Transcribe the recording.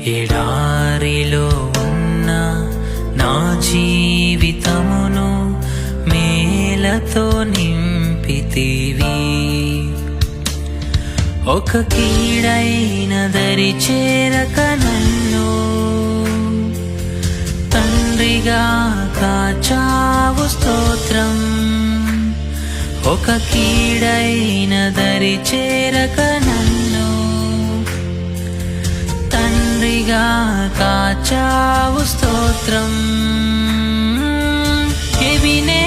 ఎడారిలో ఉన్న నా జీవితమును మేలతో నింపితివి. ఒక కీడైన దరి చేరక నన్ను తండ్రిగా కాచావు స్తోత్రం. ఒక కీడైన దరి చేరక నన్ను తండ్రిగా కాచావు స్తోత్రం. ఎబినే